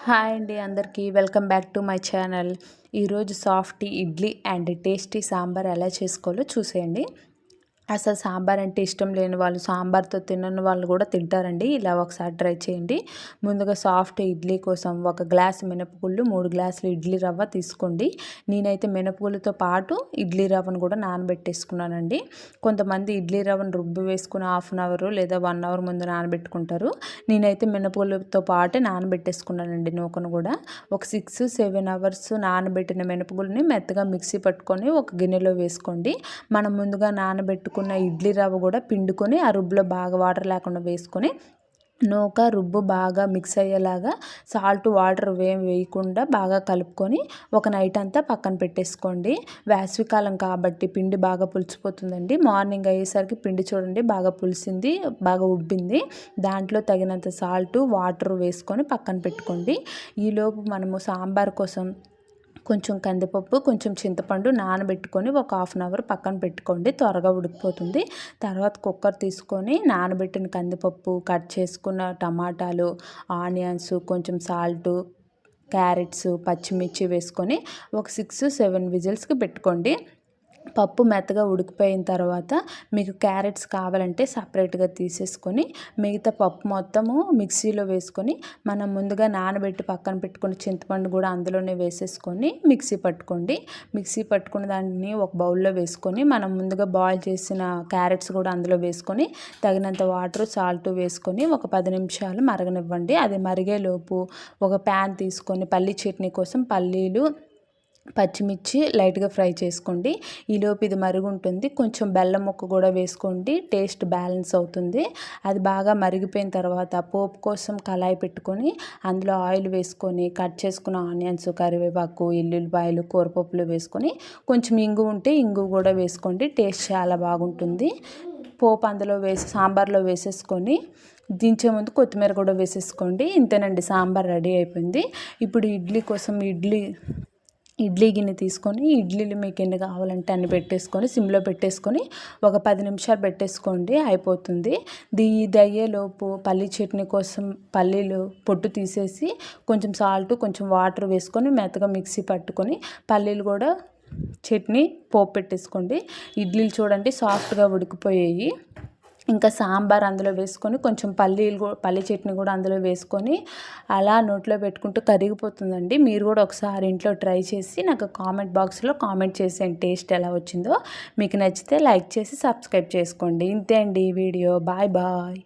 Hi అండి అందరికీ welcome back to my channel. ఈరోజు soft idli and tasty sambar ఎలా చేసుకోవాలో చూసేయండి. అసలు సాంబార్ అంటే ఇష్టం లేని వాళ్ళు, సాంబార్తో తినని వాళ్ళు కూడా తింటారండి. ఇలా ఒకసారి ట్రై చేయండి. ముందుగా సాఫ్ట్ ఇడ్లీ కోసం 1 గ్లాసు మినపగుళ్ళు, 3 గ్లాసులు ఇడ్లీ రవ్వ తీసుకోండి. నేనైతే మినపగుళ్ళతో పాటు ఇడ్లీ రవ్వను కూడా నానబెట్టేసుకున్నానండి. కొంతమంది ఇడ్లీ రవ్వను రుబ్బి వేసుకుని హాఫ్ అన్ అవర్ లేదా 1 అవర్ ముందు నానబెట్టుకుంటారు. నేనైతే మినపగుళ్ళతో పాటే నానబెట్టేసుకున్నానండి నూకను కూడా. ఒక 6-7 అవర్స్ నానబెట్టిన మినపగుళ్ళని మెత్తగా మిక్సీ పట్టుకొని ఒక గిన్నెలో వేసుకోండి. మనం ముందుగా నానబెట్టుకున్న ఇడ్లీ రవ్వ కూడా పిండుకొని ఆ రుబ్బులో బాగా వాటర్ లేకుండా వేసుకొని నూక రుబ్బు బాగా మిక్స్ అయ్యేలాగా సాల్ట్ వాటర్ వేయకుండా బాగా కలుపుకొని ఒక నైట్ అంతా పక్కన పెట్టేసుకోండి. వేసవికాలం కాబట్టి పిండి బాగా పులిసిపోతుందండి. మార్నింగ్ అయ్యేసరికి పిండి చూడండి బాగా పులిసింది, బాగా ఉబ్బింది. దాంట్లో తగినంత సాల్ట్ వాటర్ వేసుకొని పక్కన పెట్టుకోండి. ఈలోపు మనము సాంబార్ కోసం కొంచెం కందిపప్పు, కొంచెం చింతపండు నానబెట్టుకొని ఒక హాఫ్ అన్ అవర్ పక్కన పెట్టుకోండి. త్వరగా ఉడికిపోతుంది. తర్వాత కుక్కర్ తీసుకొని నానబెట్టిన కందిపప్పు, కట్ చేసుకున్న టమాటాలు, ఆనియన్స్, కొంచెం సాల్టు, క్యారెట్స్, పచ్చిమిర్చి వేసుకొని ఒక 6-7 విజిల్స్కి పెట్టుకోండి. పప్పు మెత్తగా ఉడికిపోయిన తర్వాత మీకు క్యారెట్స్ కావాలంటే సపరేట్గా తీసేసుకొని మిగతా పప్పు మొత్తము మిక్సీలో వేసుకొని మనం ముందుగా నానబెట్టి పక్కన పెట్టుకుని చింతపండు కూడా అందులోనే వేసేసుకొని మిక్సీ పట్టుకోండి. మిక్సీ పట్టుకున్న దాన్ని ఒక బౌల్లో వేసుకొని మనం ముందుగా బాయిల్ చేసిన క్యారెట్స్ కూడా అందులో వేసుకొని తగినంత వాటర్, సాల్ట్ వేసుకొని ఒక 10 నిమిషాలు మరగనివ్వండి. అది మరిగేలోపు ఒక ప్యాన్ తీసుకొని పల్లీ చట్నీ కోసం పల్లీలు, పచ్చిమిర్చి లైట్గా ఫ్రై చేసుకోండి. ఈలోపు ఇది మరుగుంటుంది. కొంచెం బెల్లం ముక్క కూడా వేసుకోండి, టేస్ట్ బ్యాలెన్స్ అవుతుంది. అది బాగా మరిగిపోయిన తర్వాత పోపు కోసం కళాయి పెట్టుకొని అందులో ఆయిల్ వేసుకొని కట్ చేసుకున్న ఆనియన్స్, కరివేపాకు, ఎల్లుల్లిపాయలు, కూరపప్పులు వేసుకొని కొంచెం ఇంగు ఉంటే ఇంగు కూడా వేసుకోండి. టేస్ట్ చాలా బాగుంటుంది. పోపు అందులో వేసి సాంబార్లో వేసేసుకొని దించే ముందు కొత్తిమీర కూడా వేసేసుకోండి. ఇంతేనండి, సాంబార్ రెడీ అయిపోయింది. ఇప్పుడు ఇడ్లీ కోసం ఇడ్లీ గిన్నె తీసుకొని ఇడ్లీలు మీకు ఎన్ని కావాలంటే అన్ని పెట్టేసుకొని సిమ్లో పెట్టేసుకొని ఒక 10 నిమిషాలు పెట్టేసుకోండి, అయిపోతుంది. ఇది అయ్యేలోపు పల్లీ చట్నీ కోసం పల్లీలు పొట్టు తీసేసి కొంచెం సాల్ట్, కొంచెం వాటర్ వేసుకొని మెత్తగా మిక్సీ పట్టుకొని పల్లీలు కూడా చట్నీ పోపు పెట్టేసుకోండి. ఇడ్లీలు చూడండి సాఫ్ట్గా ఉడికిపోయాయి. ఇంకా సాంబార్ అందులో వేసుకొని కొంచెం పల్లీ చట్నీ కూడా అందులో వేసుకొని అలా నోట్లో పెట్టుకుంటూ కరిగిపోతుందండి. మీరు కూడా ఒకసారి ఇంట్లో ట్రై చేసి నాకు కామెంట్ బాక్స్లో కామెంట్ చేసేయండి టేస్ట్ ఎలా వచ్చిందో. మీకు నచ్చితే లైక్ చేసి సబ్స్క్రైబ్ చేసుకోండి. ఇంతే అండి ఈ వీడియో. Bye bye.